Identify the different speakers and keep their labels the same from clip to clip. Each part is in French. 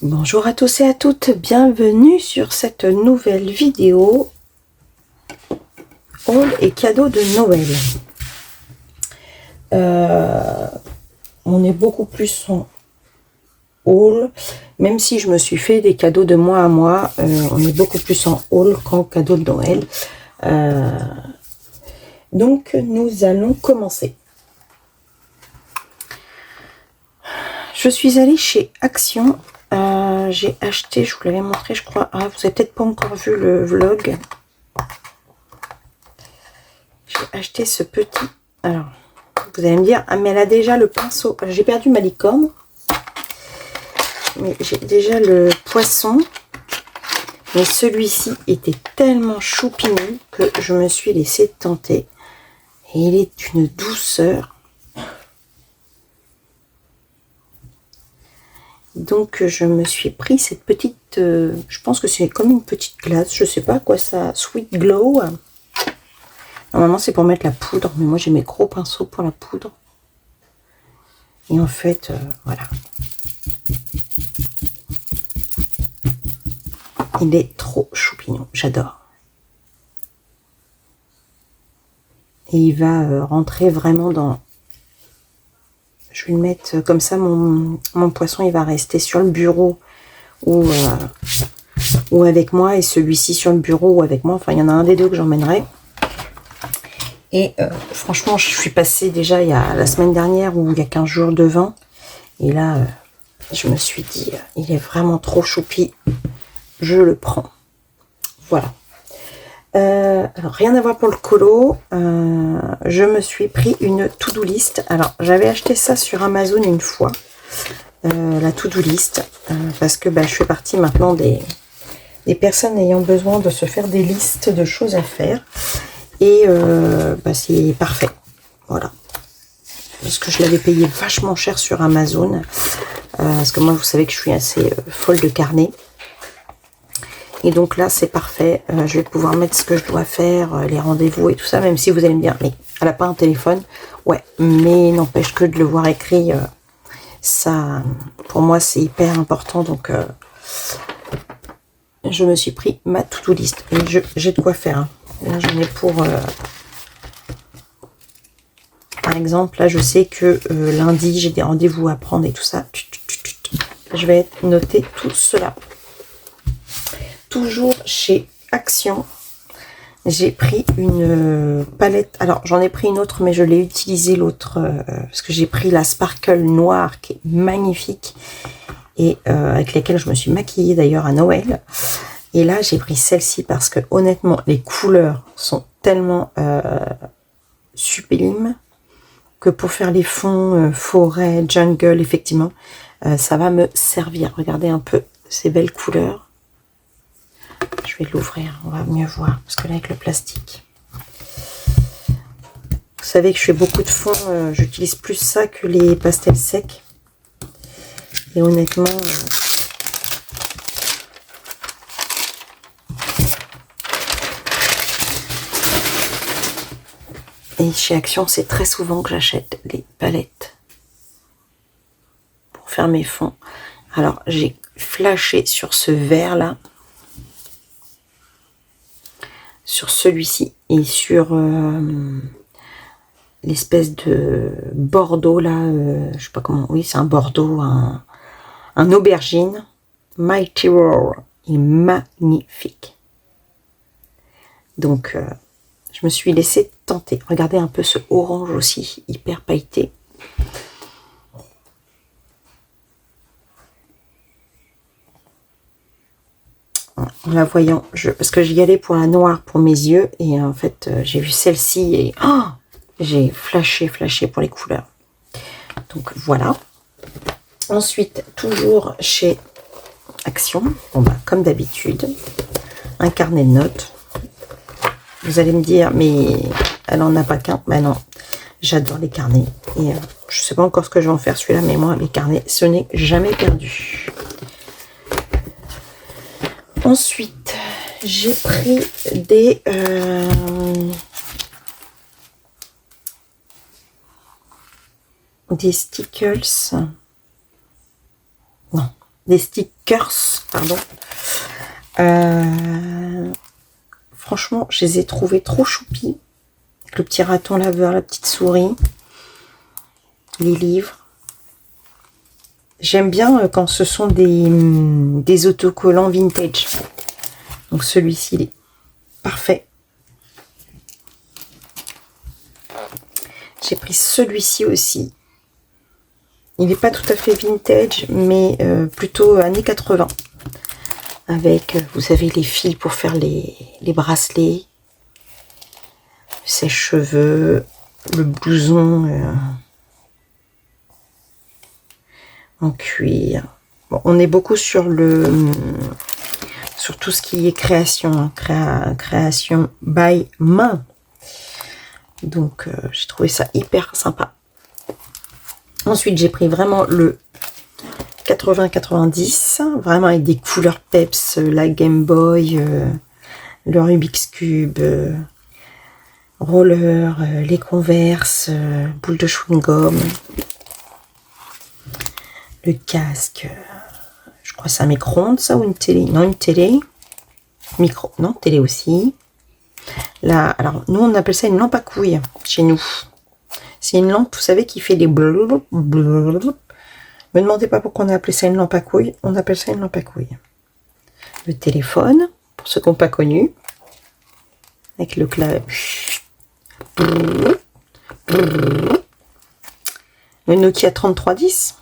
Speaker 1: Bonjour à tous et à toutes, bienvenue sur cette nouvelle vidéo haul et cadeaux de Noël. On est beaucoup plus en haul, même si je me suis fait des cadeaux de mois à mois, on est beaucoup plus en haul qu'en cadeau de Noël. Donc nous allons commencer. Je suis allée chez Action. J'ai acheté, je vous l'avais montré, je crois. Ah, vous avez peut-être pas encore vu le vlog. J'ai acheté ce petit. Alors, vous allez me dire, ah, mais elle a déjà le pinceau. J'ai perdu ma licorne, mais j'ai déjà le poisson. Mais celui-ci était tellement choupinou que je me suis laissée tenter. Et il est d'une douceur. Donc je me suis pris cette petite, je pense que c'est comme une petite glace, je sais pas quoi ça, Sweet Glow. Normalement c'est pour mettre la poudre, mais moi j'ai mes gros pinceaux pour la poudre. Et en fait, voilà. Il est trop choupignon, j'adore. Et il va rentrer vraiment dans... Je vais le mettre comme ça, mon poisson il va rester sur le bureau ou avec moi, et celui-ci sur le bureau ou avec moi. Enfin, il y en a un des deux que j'emmènerai. Et franchement, je suis passée déjà il y a la semaine dernière ou il y a 15 jours devant. Et là, je me suis dit, il est vraiment trop choupi. Je le prends. Voilà. Alors, rien à voir pour le colo. Je me suis pris une to-do list. Alors, j'avais acheté ça sur Amazon une fois. La to-do list. Parce que je fais partie maintenant des personnes ayant besoin de se faire des listes de choses à faire. Et c'est parfait. Voilà. Parce que je l'avais payé vachement cher sur Amazon. Parce que moi, vous savez que je suis assez folle de carnet. Et donc là, c'est parfait. Je vais pouvoir mettre ce que je dois faire, les rendez-vous et tout ça. Même si vous allez me dire, mais elle n'a pas un téléphone. Ouais, mais n'empêche que de le voir écrit, ça, pour moi, c'est hyper important. Donc, je me suis pris ma to-do list. Et j'ai de quoi faire. Hein. Là, j'en ai pour... par exemple, là, je sais que lundi, j'ai des rendez-vous à prendre et tout ça. Je vais noter tout cela. Toujours chez Action, j'ai pris une palette. Alors, j'en ai pris une autre, mais je l'ai utilisée l'autre parce que j'ai pris la Sparkle noire qui est magnifique et avec laquelle je me suis maquillée d'ailleurs à Noël. Et là, j'ai pris celle-ci parce que honnêtement, les couleurs sont tellement sublimes que pour faire les fonds forêt, jungle, effectivement, ça va me servir. Regardez un peu ces belles couleurs. Je vais l'ouvrir, on va mieux voir, parce que là, avec le plastique. Vous savez que je fais beaucoup de fonds, j'utilise plus ça que les pastels secs. Et honnêtement... Et chez Action, c'est très souvent que j'achète les palettes pour faire mes fonds. Alors, j'ai flashé sur ce vert-là. Sur celui-ci et sur l'espèce de bordeaux là, je sais pas comment, oui c'est un bordeaux, un aubergine. Mighty Roar est magnifique. Donc je me suis laissée tenter. Regardez un peu ce orange aussi, hyper pailleté. En la voyant, parce que j'y allais pour la noire pour mes yeux et en fait j'ai vu celle-ci et j'ai flashé pour les couleurs. Donc voilà. Ensuite, toujours chez Action, comme d'habitude, un carnet de notes. Vous allez me dire, mais elle en a pas qu'un. Ben non, j'adore les carnets et je sais pas encore ce que je vais en faire celui-là, mais moi les carnets, ce n'est jamais perdu. Ensuite, j'ai pris des stickers. Non, des stickers, pardon. Franchement, je les ai trouvés trop choupis. Le petit raton laveur, la petite souris, les livres. J'aime bien quand ce sont des autocollants vintage. Donc celui-ci, il est parfait. J'ai pris celui-ci aussi. Il n'est pas tout à fait vintage, mais plutôt années 80. Avec, vous savez, les fils pour faire les bracelets, le sèche-cheveux, le blouson en cuir. Bon, on est beaucoup sur tout ce qui est création, hein, création by main. Donc, j'ai trouvé ça hyper sympa. Ensuite, j'ai pris vraiment le 80-90, vraiment avec des couleurs peps, la Game Boy, le Rubik's Cube, roller, les Converse, boule de chewing-gum, le casque, je crois que c'est un micro-ondes ça ou une télé? Non, une télé. Micro, non, télé aussi. Là, alors nous on appelle ça une lampe à couilles chez nous. C'est une lampe, vous savez, qui fait des blablabla. Me demandez pas pourquoi on a appelé ça une lampe à couilles. On appelle ça une lampe à couilles. Le téléphone, pour ceux qui n'ont pas connu, avec le clavier. Le Nokia 3310.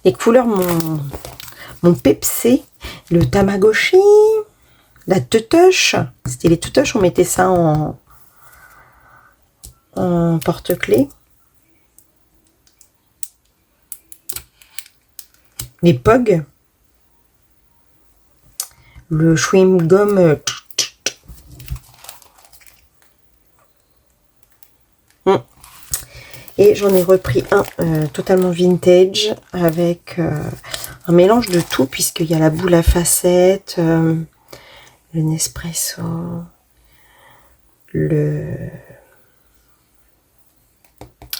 Speaker 1: Les couleurs mon Pepsi, le Tamagotchi, la Tutuche. C'était les Tutuches, on mettait ça en porte-clés. Les Pog. Le chewing-gum. Et j'en ai repris un totalement vintage avec un mélange de tout, puisqu'il y a la boule à facettes, le Nespresso, le...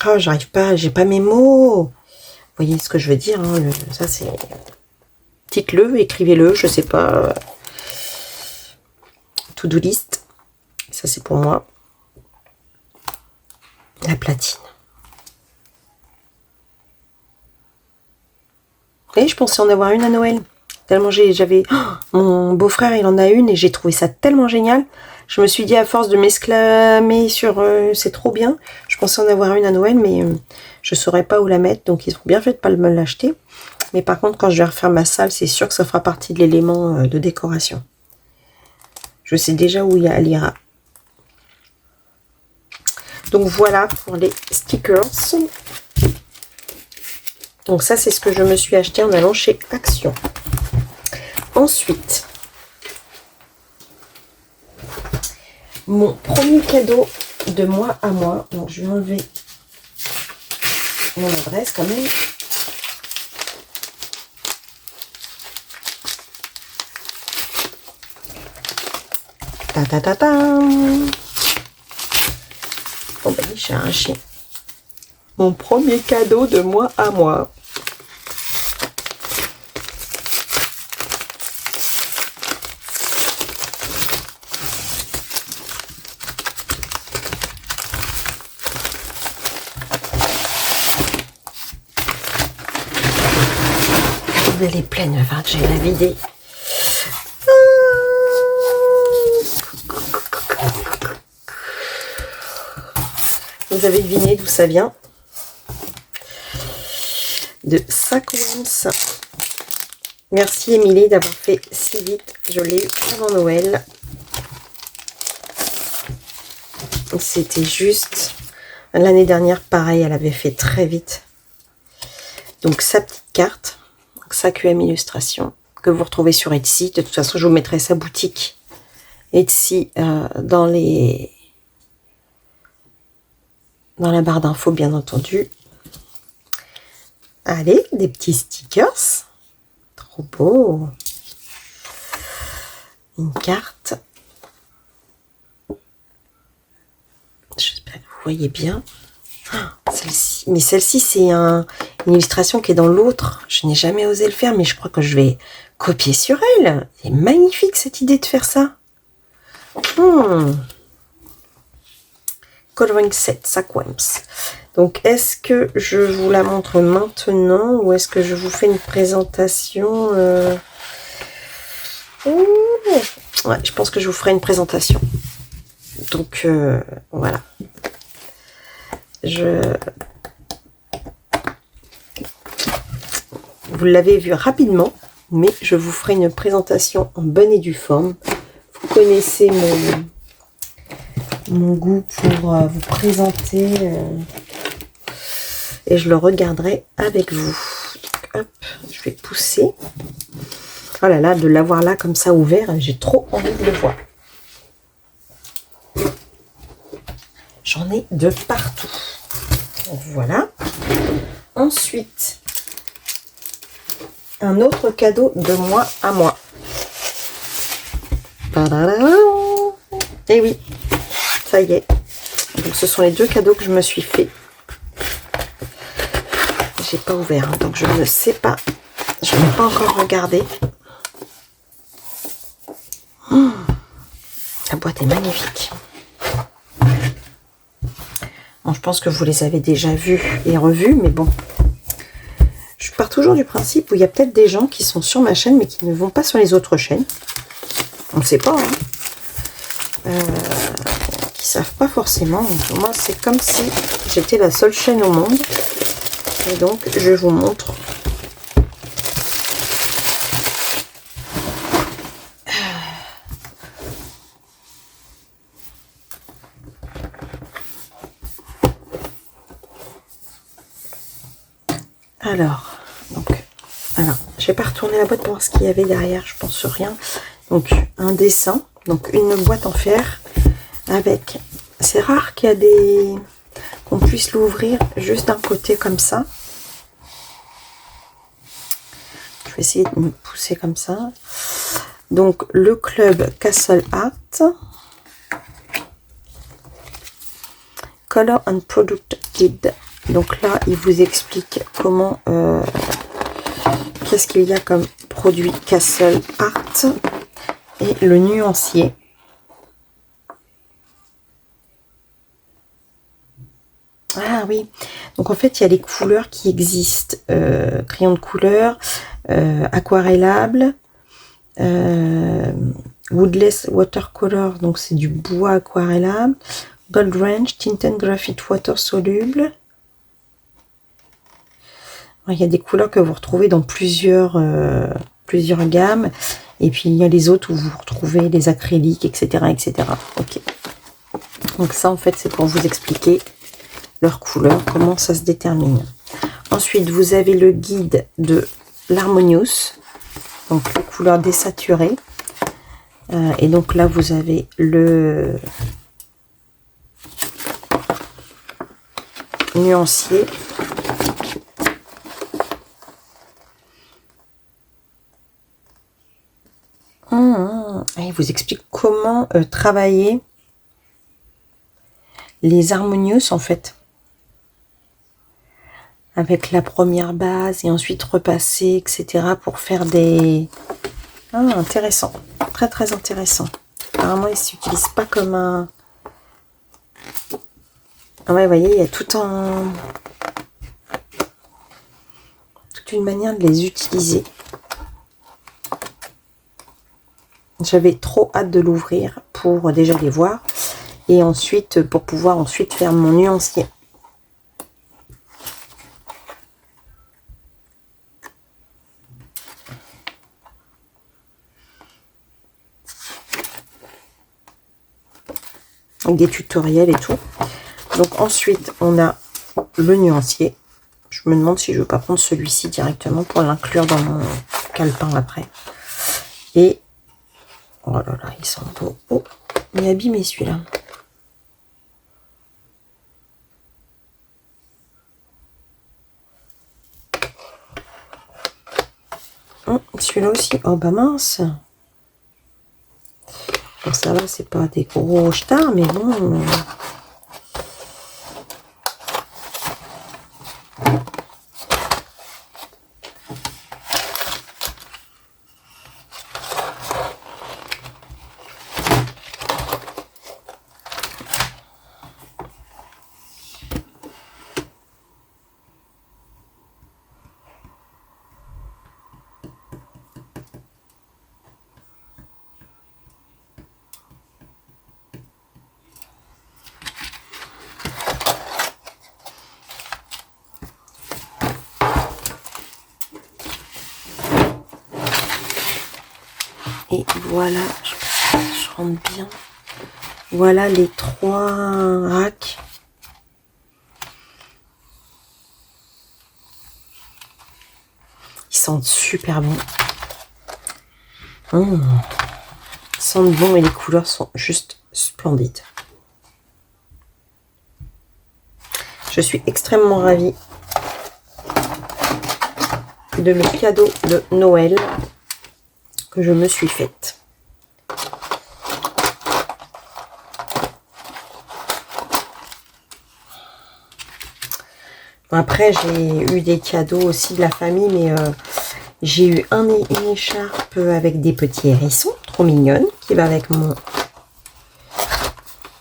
Speaker 1: Oh, j'arrive pas, j'ai pas mes mots. Vous voyez ce que je veux dire, hein, ça c'est... Dites-le, écrivez-le, je sais pas. To-do list. Ça c'est pour moi. La platine. Et je pensais en avoir une à Noël. Tellement j'avais... Oh, mon beau-frère, il en a une et j'ai trouvé ça tellement génial. Je me suis dit, à force de m'exclamer sur c'est trop bien, je pensais en avoir une à Noël, mais je ne saurais pas où la mettre. Donc, ils ont bien fait de ne pas me l'acheter. Mais par contre, quand je vais refaire ma salle, c'est sûr que ça fera partie de l'élément de décoration. Je sais déjà où elle ira. Donc, voilà pour les stickers. Donc ça, c'est ce que je me suis acheté en allant chez Action. Ensuite, mon premier cadeau de moi à moi. Donc je vais enlever mon adresse quand même. Ta ta ta ta. Bon ben, j'ai arraché mon premier cadeau de moi à moi. Elle est pleine, enfin, j'ai la vidé. Vous avez deviné d'où ça vient? De Sacoens. Merci Émilie d'avoir fait si vite. Je l'ai eu avant Noël. C'était juste... L'année dernière, pareil, elle avait fait très vite. Donc, sa petite carte. Sacuem Illustration, que vous retrouvez sur Etsy. De toute façon, je vous mettrai sa boutique Etsy dans la barre d'infos, bien entendu. Allez, des petits stickers. Trop beau. Une carte. J'espère que vous voyez bien. Celle-ci, mais celle-ci, c'est Une illustration qui est dans l'autre. Je n'ai jamais osé le faire, mais je crois que je vais copier sur elle. C'est magnifique cette idée de faire ça. Coloring set, Saquems. Donc, est-ce que je vous la montre maintenant ou est-ce que je vous fais une présentation Ouais, je pense que je vous ferai une présentation. Donc, voilà. Vous l'avez vu rapidement, mais je vous ferai une présentation en bonne et due forme. Vous connaissez mon goût pour vous présenter et je le regarderai avec vous. Donc, hop, je vais pousser. Oh là là, de l'avoir là comme ça ouvert, j'ai trop envie de le voir. J'en ai de partout. Donc, voilà. Ensuite, un autre cadeau de moi à moi. Et oui, ça y est. Donc, ce sont les deux cadeaux que je me suis fait. J'ai pas ouvert, hein, donc je ne sais pas. Je n'ai pas encore regardé. La boîte est magnifique. Bon, je pense que vous les avez déjà vus et revus, mais bon. Je pars toujours du principe où il y a peut-être des gens qui sont sur ma chaîne, mais qui ne vont pas sur les autres chaînes. On ne sait pas, hein. Qui savent pas forcément. Donc, moi, c'est comme si j'étais la seule chaîne au monde. Et donc, je vous montre. Alors, je vais pas retourner la boîte pour voir ce qu'il y avait derrière, je pense rien. Donc, un dessin, donc une boîte en fer avec, c'est rare qu'il y a des, qu'on puisse l'ouvrir juste d'un côté comme ça. Je vais essayer de me pousser comme ça. Donc, le club Castle Art. Color and Product Guide. Donc là, il vous explique comment, qu'est-ce qu'il y a comme produit Castle Art et le nuancier. Ah oui, donc en fait, il y a les couleurs qui existent. Crayon de couleur, aquarellable, woodless watercolor, donc c'est du bois aquarellable, gold range, tinted graphite water soluble. Il y a des couleurs que vous retrouvez dans plusieurs gammes. Et puis, il y a les autres où vous retrouvez les acryliques, etc. etc. Ok. Donc ça, en fait, c'est pour vous expliquer leurs couleurs, comment ça se détermine. Ensuite, vous avez le guide de l'Harmonious. Donc, les couleurs désaturées. Et donc là, vous avez le nuancier. Et il vous explique comment travailler les harmonieuses en fait. Avec la première base et ensuite repasser, etc. pour faire des... Ah, intéressant. Très très intéressant. Apparemment, il ne s'utilise pas comme un... Ah ouais, vous voyez, il y a toute une manière de les utiliser. J'avais trop hâte de l'ouvrir pour déjà les voir et ensuite pour pouvoir ensuite faire mon nuancier. Avec des tutoriels et tout. Donc ensuite on a le nuancier. Je me demande si je ne veux pas prendre celui-ci directement pour l'inclure dans mon calepin après. Et oh là là, ils sont beaux. Oh, il est abîmé celui-là. Celui-là aussi. Oh bah mince. Bon, ça va, c'est pas des gros stars, mais bon. Et voilà, je rentre bien. Voilà les 3 racks. Ils sentent super bon. Ils sentent bon et les couleurs sont juste splendides. Je suis extrêmement ravie de le cadeau de Noël que je me suis faite. Après, j'ai eu des cadeaux aussi de la famille, mais j'ai eu une écharpe avec des petits hérissons, trop mignonne, qui va avec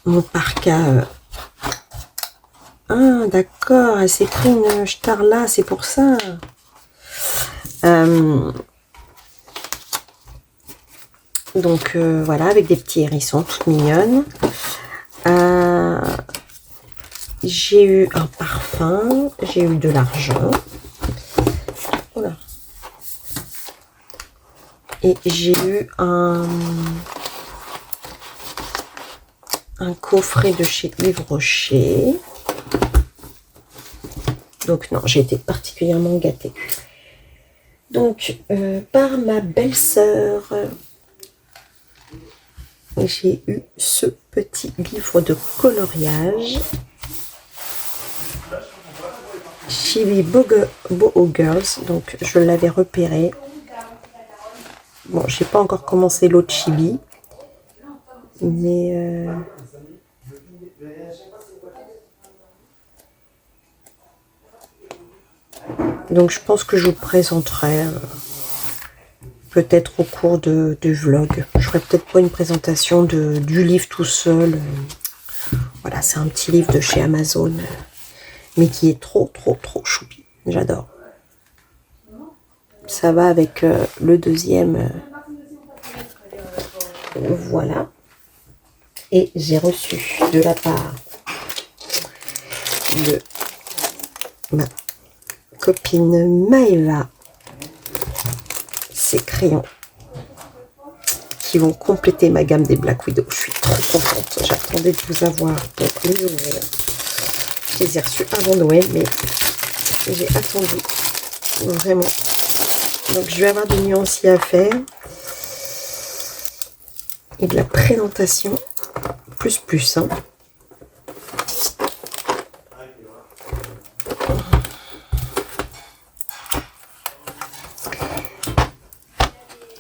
Speaker 1: mon parka. Ah, d'accord, elle s'est pris une star là, c'est pour ça. Donc voilà, avec des petits hérissons, toutes mignonnes. J'ai eu un parfum, j'ai eu de l'argent. Voilà. Et j'ai eu un coffret de chez Yves Rocher. Donc non, j'ai été particulièrement gâtée. Donc, par ma belle-sœur, j'ai eu ce petit livre de coloriage. Chibi Boho Girls, donc je l'avais repéré. Bon, j'ai pas encore commencé l'autre Chibi, mais donc je pense que je vous présenterai peut-être au cours du vlog. Je ferai peut-être pas une présentation du livre tout seul. Voilà, c'est un petit livre de chez Amazon, mais qui est trop choupi. J'adore. Ça va avec le deuxième. Voilà. Et j'ai reçu de la part de ma copine Maëva ces crayons qui vont compléter ma gamme des Black Widow. Je suis trop contente. J'attendais de vous avoir pour les ouvrir. Je les ai reçus avant Noël, mais j'ai attendu vraiment. Donc je vais avoir des nuanciers à faire et de la présentation plus hein.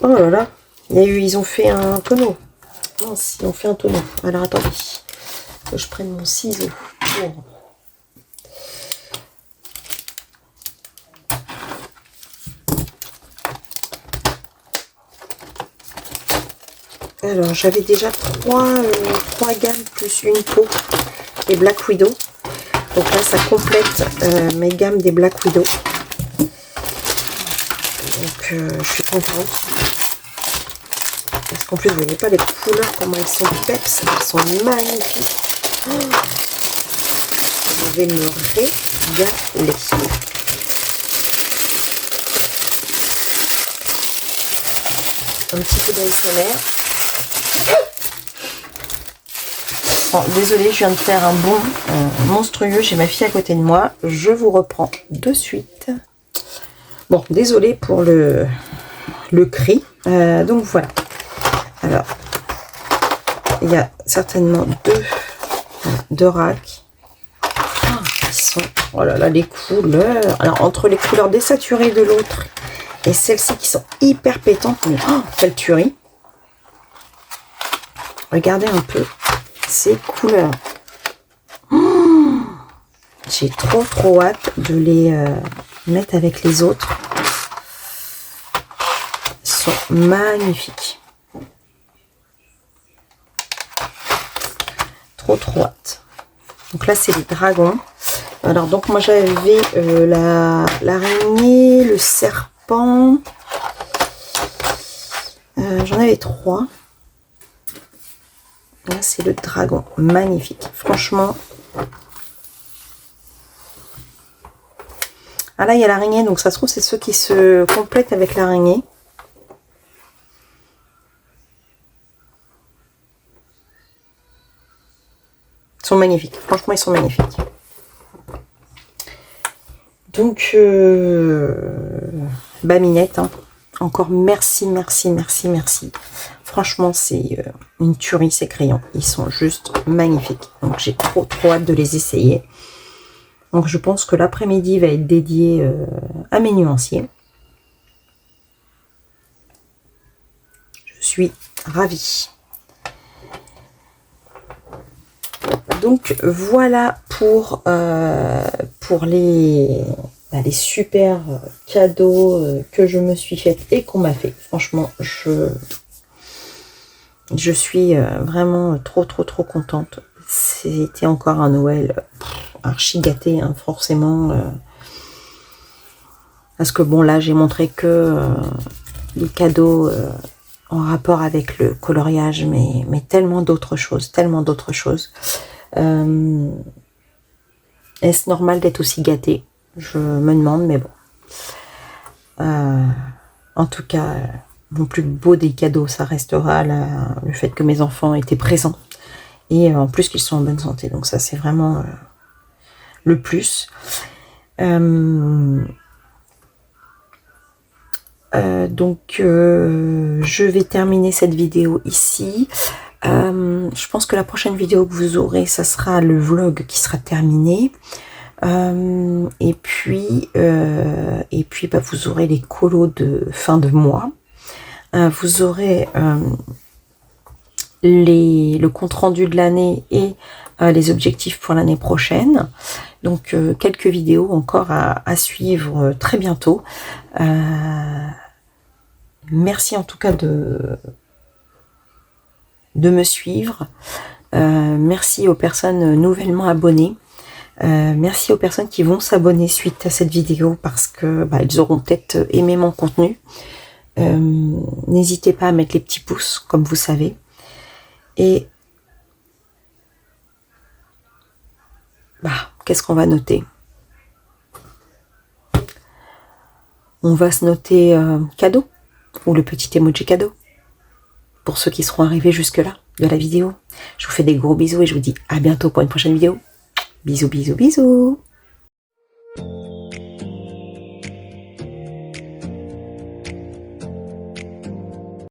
Speaker 1: Oh là là, ils ont fait un tonneau. Mince, ils ont fait un tonneau. Alors attendez, que je prenne mon ciseau pour... Alors, j'avais déjà trois gammes plus une peau des Black Widow. Donc là, ça complète mes gammes des Black Widow. Donc, je suis contente. Parce qu'en plus, vous voyez pas les couleurs, comment elles sont peps. Elles sont magnifiques. Oh, je vais me régaler. Un petit peu d'ASMR. Bon, désolée, je viens de faire un bond monstrueux. J'ai ma fille à côté de moi. Je vous reprends de suite. Bon, désolée pour le cri. Donc voilà. Alors, il y a certainement deux racks. Ils sont... Oh là là, les couleurs. Alors, entre les couleurs désaturées de l'autre et celles-ci qui sont hyper pétantes. Mais, oh, quelle tuerie. Regardez un peu ces couleurs. Oh, j'ai trop hâte de les mettre avec les autres. Ils sont magnifiques. Trop hâte. Donc là, c'est les dragons. Alors, donc moi, j'avais l'araignée, le serpent. J'en avais 3. Là, c'est le dragon. Magnifique. Franchement. Ah là, il y a l'araignée. Donc, ça se trouve, c'est ceux qui se complètent avec l'araignée. Ils sont magnifiques. Franchement, ils sont magnifiques. Donc, Minette, hein. Encore merci, merci, merci, merci. Franchement, c'est une tuerie, ces crayons. Ils sont juste magnifiques. Donc, j'ai trop, trop hâte de les essayer. Donc, je pense que l'après-midi va être dédié à mes nuanciers. Je suis ravie. Donc, voilà pour les super cadeaux que je me suis fait et qu'on m'a fait. Franchement, je suis vraiment trop, trop, trop contente. C'était encore un Noël archi gâté, hein, forcément. Parce que bon, là, j'ai montré que les cadeaux en rapport avec le coloriage, mais tellement d'autres choses, tellement d'autres choses. Est-ce normal d'être aussi gâté? Je me demande, mais bon. En tout cas, mon plus beau des cadeaux, ça restera le fait que mes enfants étaient présents. Et en plus qu'ils sont en bonne santé. Donc ça, c'est vraiment le plus. Je vais terminer cette vidéo ici. Je pense que la prochaine vidéo que vous aurez, ça sera le vlog qui sera terminé. Et puis vous aurez les colos de fin de mois. Vous aurez le compte rendu de l'année et les objectifs pour l'année prochaine. Donc quelques vidéos encore à suivre très bientôt. Merci en tout cas de me suivre. Merci aux personnes nouvellement abonnées. Merci aux personnes qui vont s'abonner suite à cette vidéo parce que ils auront peut-être aimé mon contenu. N'hésitez pas à mettre les petits pouces comme vous savez. Et qu'est-ce qu'on va noter? On va se noter cadeau ou le petit emoji cadeau pour ceux qui seront arrivés jusque là de la vidéo. Je vous fais des gros bisous et je vous dis à bientôt pour une prochaine vidéo. Bisous, bisous, bisous.